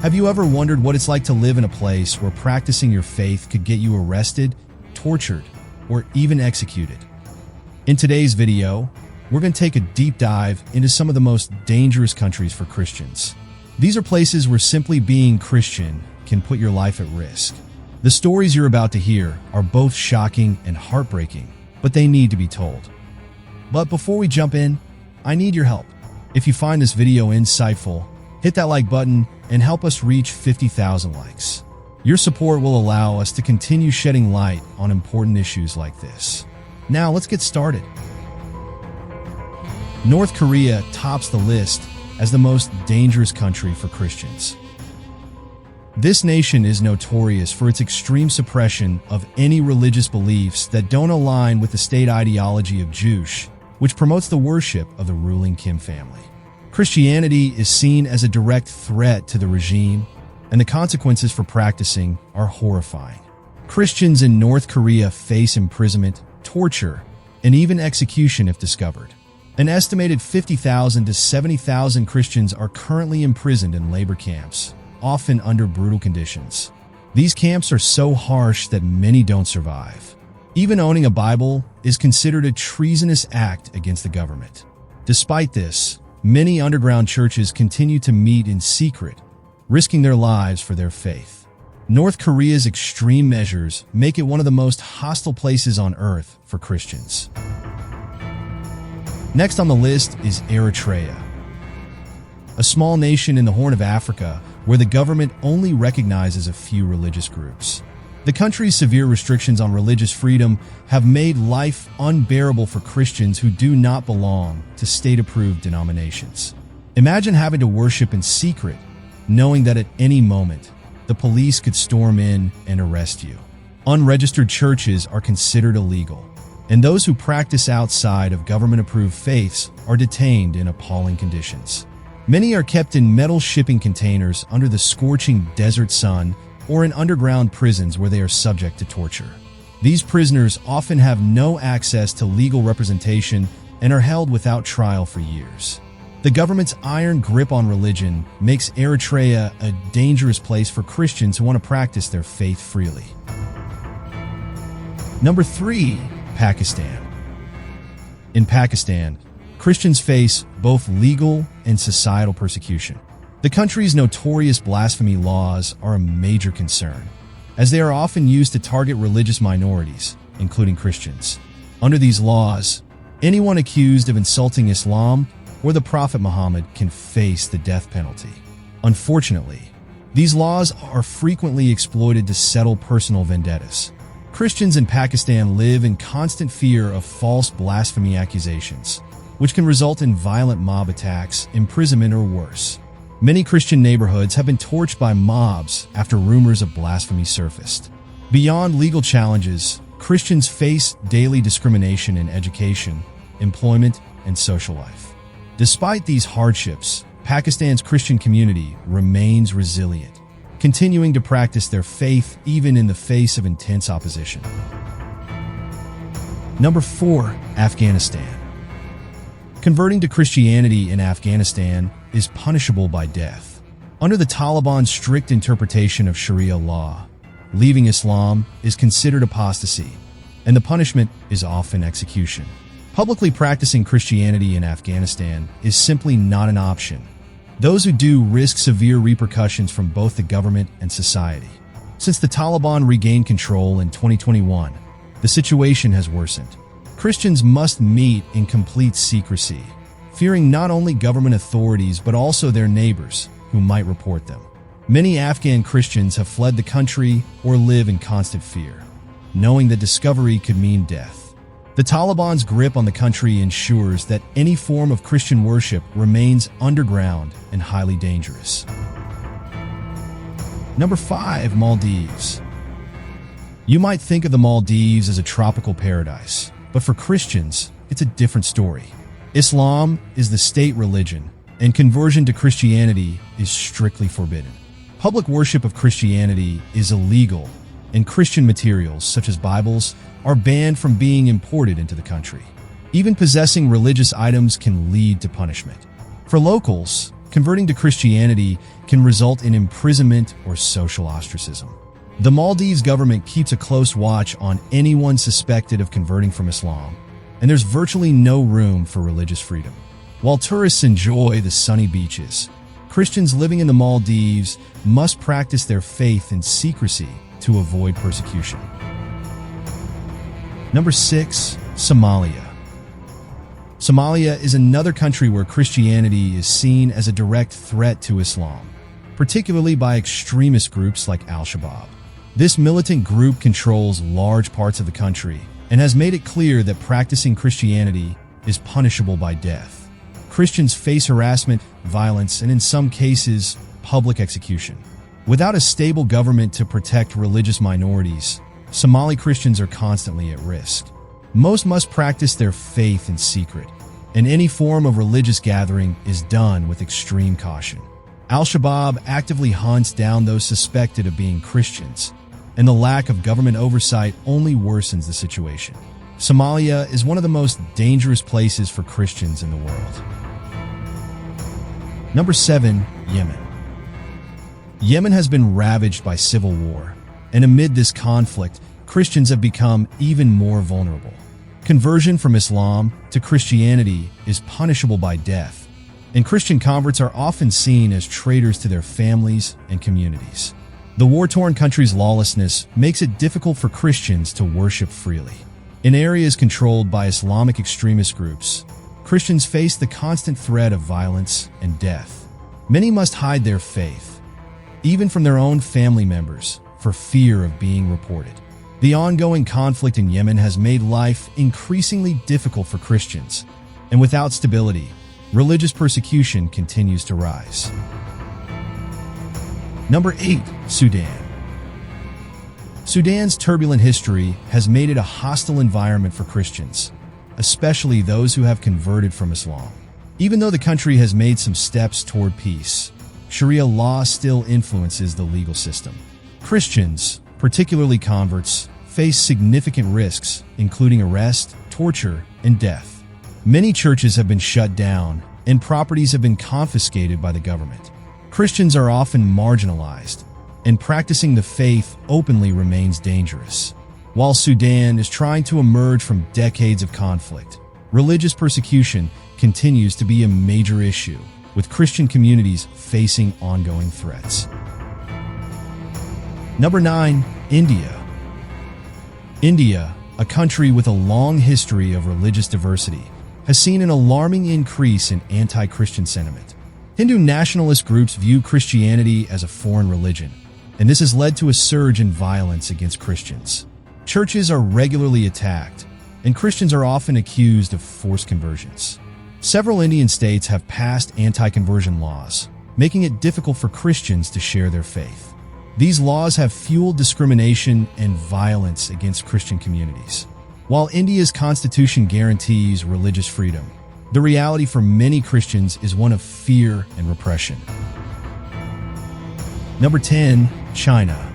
Have you ever wondered what it's like to live in a place where practicing your faith could get you arrested, tortured, or even executed? In today's video, we're going to take a deep dive into some of the most dangerous countries for Christians. These are places where simply being Christian can put your life at risk. The stories you're about to hear are both shocking and heartbreaking, but they need to be told. But before we jump in, I need your help. If you find this video insightful, hit that like button and help us reach 50,000 likes. Your support will allow us to continue shedding light on important issues like this. Now let's get started. North Korea tops the list as the most dangerous country for Christians. This nation is notorious for its extreme suppression of any religious beliefs that don't align with the state ideology of Juche, which promotes the worship of the ruling Kim family. Christianity is seen as a direct threat to the regime, and the consequences for practicing are horrifying. Christians in North Korea face imprisonment, torture, and even execution if discovered. An estimated 50,000 to 70,000 Christians are currently imprisoned in labor camps, often under brutal conditions. These camps are so harsh that many don't survive. Even owning a Bible is considered a treasonous act against the government. Despite this, many underground churches continue to meet in secret, risking their lives for their faith. North Korea's extreme measures make it one of the most hostile places on earth for Christians. Next on the list is Eritrea, a small nation in the Horn of Africa where the government only recognizes a few religious groups. The country's severe restrictions on religious freedom have made life unbearable for Christians who do not belong to state-approved denominations. Imagine having to worship in secret, knowing that at any moment, the police could storm in and arrest you. Unregistered churches are considered illegal, and those who practice outside of government-approved faiths are detained in appalling conditions. Many are kept in metal shipping containers under the scorching desert sun or in underground prisons where they are subject to torture. These prisoners often have no access to legal representation and are held without trial for years. The government's iron grip on religion makes Eritrea a dangerous place for Christians who want to practice their faith freely. Number 3, Pakistan. In Pakistan, Christians face both legal and societal persecution. The country's notorious blasphemy laws are a major concern, as they are often used to target religious minorities, including Christians. Under these laws, anyone accused of insulting Islam or the Prophet Muhammad can face the death penalty. Unfortunately, these laws are frequently exploited to settle personal vendettas. Christians in Pakistan live in constant fear of false blasphemy accusations, which can result in violent mob attacks, imprisonment, or worse. Many Christian neighborhoods have been torched by mobs after rumors of blasphemy surfaced. Beyond legal challenges, Christians face daily discrimination in education, employment, and social life. Despite these hardships, Pakistan's Christian community remains resilient, continuing to practice their faith even in the face of intense opposition. Number 4, Afghanistan. Converting to Christianity in Afghanistan is punishable by death. Under the Taliban's strict interpretation of Sharia law, leaving Islam is considered apostasy, and the punishment is often execution. Publicly practicing Christianity in Afghanistan is simply not an option. Those who do risk severe repercussions from both the government and society. Since the Taliban regained control in 2021, the situation has worsened. Christians must meet in complete secrecy, fearing not only government authorities but also their neighbors, who might report them. Many Afghan Christians have fled the country or live in constant fear, knowing that discovery could mean death. The Taliban's grip on the country ensures that any form of Christian worship remains underground and highly dangerous. Number 5, Maldives. You might think of the Maldives as a tropical paradise, but for Christians, it's a different story. Islam is the state religion, and conversion to Christianity is strictly forbidden. Public worship of Christianity is illegal, and Christian materials, such as Bibles, are banned from being imported into the country. Even possessing religious items can lead to punishment. For locals, converting to Christianity can result in imprisonment or social ostracism. The Maldives government keeps a close watch on anyone suspected of converting from Islam, and there's virtually no room for religious freedom. While tourists enjoy the sunny beaches, Christians living in the Maldives must practice their faith in secrecy to avoid persecution. Number 6. Somalia. Somalia is another country where Christianity is seen as a direct threat to Islam, particularly by extremist groups like Al-Shabaab. This militant group controls large parts of the country and has made it clear that practicing Christianity is punishable by death. Christians face harassment, violence, and in some cases, public execution. Without a stable government to protect religious minorities, Somali Christians are constantly at risk. Most must practice their faith in secret, and any form of religious gathering is done with extreme caution. Al-Shabaab actively hunts down those suspected of being Christians, and the lack of government oversight only worsens the situation. Somalia is one of the most dangerous places for Christians in the world. Number 7. Yemen. Yemen has been ravaged by civil war, and amid this conflict, Christians have become even more vulnerable. Conversion from Islam to Christianity is punishable by death, and Christian converts are often seen as traitors to their families and communities. The war-torn country's lawlessness makes it difficult for Christians to worship freely. In areas controlled by Islamic extremist groups, Christians face the constant threat of violence and death. Many must hide their faith, even from their own family members, for fear of being reported. The ongoing conflict in Yemen has made life increasingly difficult for Christians, and without stability, religious persecution continues to rise. Number 8. Sudan. Sudan's turbulent history has made it a hostile environment for Christians, especially those who have converted from Islam. Even though the country has made some steps toward peace, Sharia law still influences the legal system. Christians, particularly converts, face significant risks, including arrest, torture, and death. Many churches have been shut down, and properties have been confiscated by the government. Christians are often marginalized, and practicing the faith openly remains dangerous. While Sudan is trying to emerge from decades of conflict, religious persecution continues to be a major issue, with Christian communities facing ongoing threats. Number 9. India. India, a country with a long history of religious diversity, has seen an alarming increase in anti-Christian sentiment. Hindu nationalist groups view Christianity as a foreign religion, and this has led to a surge in violence against Christians. Churches are regularly attacked, and Christians are often accused of forced conversions. Several Indian states have passed anti-conversion laws, making it difficult for Christians to share their faith. These laws have fueled discrimination and violence against Christian communities. While India's constitution guarantees religious freedom, the reality for many Christians is one of fear and repression. Number 10. China.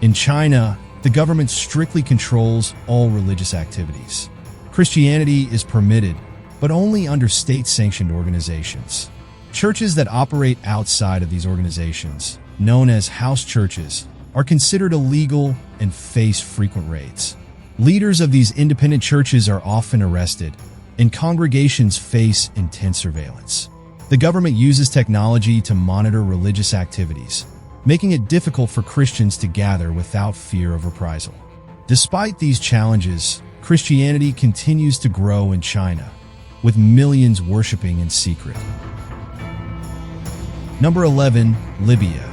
In China, the government strictly controls all religious activities. Christianity is permitted, but only under state-sanctioned organizations. Churches that operate outside of these organizations, known as house churches, are considered illegal and face frequent raids. Leaders of these independent churches are often arrested, and congregations face intense surveillance. The government uses technology to monitor religious activities, making it difficult for Christians to gather without fear of reprisal. Despite these challenges, Christianity continues to grow in China, with millions worshiping in secret. Number 11. Libya.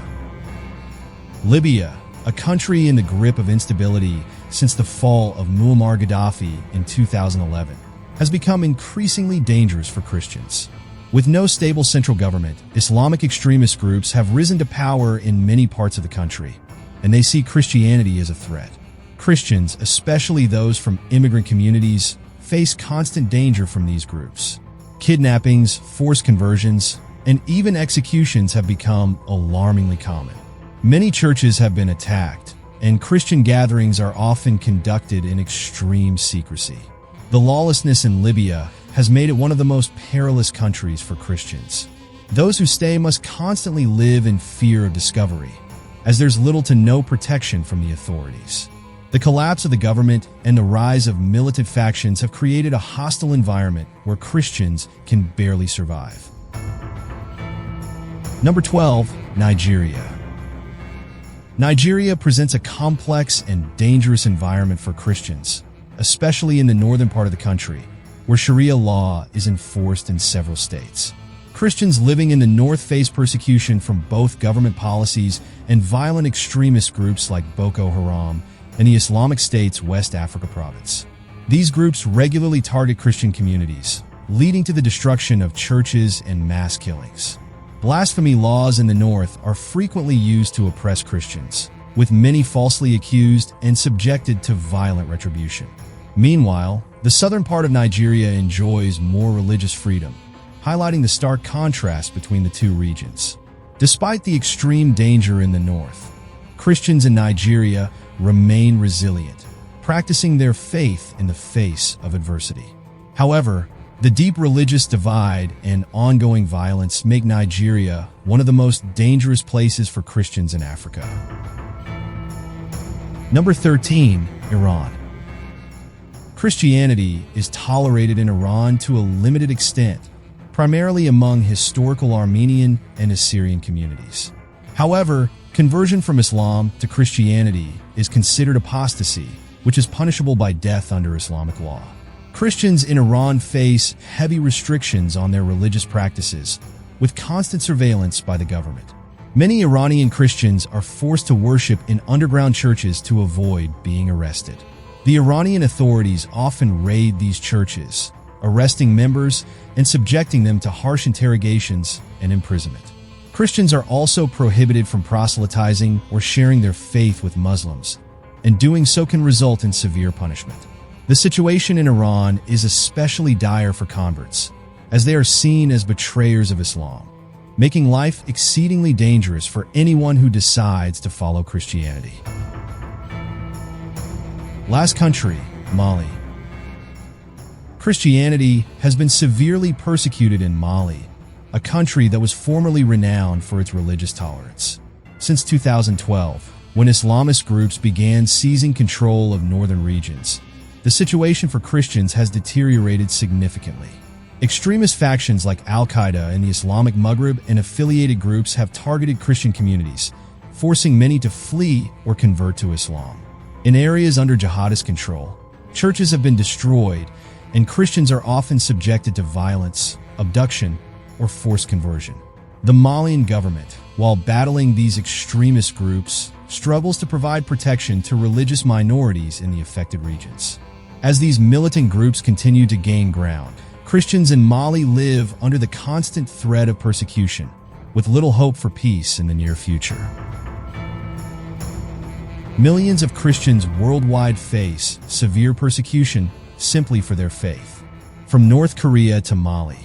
Libya, a country in the grip of instability since the fall of Muammar Gaddafi in 2011, has become increasingly dangerous for Christians. With no stable central government, Islamic extremist groups have risen to power in many parts of the country, and they see Christianity as a threat. Christians, especially those from immigrant communities, face constant danger from these groups. Kidnappings, forced conversions, and even executions have become alarmingly common. Many churches have been attacked, and Christian gatherings are often conducted in extreme secrecy. The lawlessness in Libya has made it one of the most perilous countries for Christians. Those who stay must constantly live in fear of discovery, as there's little to no protection from the authorities. The collapse of the government and the rise of militant factions have created a hostile environment where Christians can barely survive. Number 12, Nigeria. Nigeria presents a complex and dangerous environment for Christians, especially in the northern part of the country, where Sharia law is enforced in several states. Christians living in the north face persecution from both government policies and violent extremist groups like Boko Haram and the Islamic State's West Africa province. These groups regularly target Christian communities, leading to the destruction of churches and mass killings. Blasphemy laws in the north are frequently used to oppress Christians, with many falsely accused and subjected to violent retribution. Meanwhile, the southern part of Nigeria enjoys more religious freedom, highlighting the stark contrast between the two regions. Despite the extreme danger in the north, Christians in Nigeria remain resilient, practicing their faith in the face of adversity. However, the deep religious divide and ongoing violence make Nigeria one of the most dangerous places for Christians in Africa. Number 13, Iran. Christianity is tolerated in Iran to a limited extent, primarily among historical Armenian and Assyrian communities. However, conversion from Islam to Christianity is considered apostasy, which is punishable by death under Islamic law. Christians in Iran face heavy restrictions on their religious practices, with constant surveillance by the government. Many Iranian Christians are forced to worship in underground churches to avoid being arrested. The Iranian authorities often raid these churches, arresting members and subjecting them to harsh interrogations and imprisonment. Christians are also prohibited from proselytizing or sharing their faith with Muslims, and doing so can result in severe punishment. The situation in Iran is especially dire for converts, as they are seen as betrayers of Islam, making life exceedingly dangerous for anyone who decides to follow Christianity. Last country, Mali. Christianity has been severely persecuted in Mali, a country that was formerly renowned for its religious tolerance. Since 2012, when Islamist groups began seizing control of northern regions, the situation for Christians has deteriorated significantly. Extremist factions like Al-Qaeda and the Islamic Maghreb and affiliated groups have targeted Christian communities, forcing many to flee or convert to Islam. In areas under jihadist control, churches have been destroyed, and Christians are often subjected to violence, abduction, or forced conversion. The Malian government, while battling these extremist groups, struggles to provide protection to religious minorities in the affected regions. As these militant groups continue to gain ground, Christians in Mali live under the constant threat of persecution, with little hope for peace in the near future. Millions of Christians worldwide face severe persecution simply for their faith. From North Korea to Mali,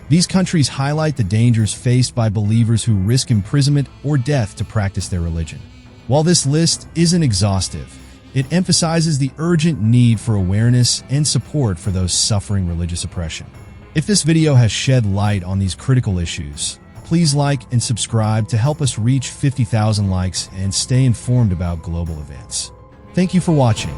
these countries highlight the dangers faced by believers who risk imprisonment or death to practice their religion. While this list isn't exhaustive, it emphasizes the urgent need for awareness and support for those suffering religious oppression. If this video has shed light on these critical issues, please like and subscribe to help us reach 50,000 likes and stay informed about global events. Thank you for watching.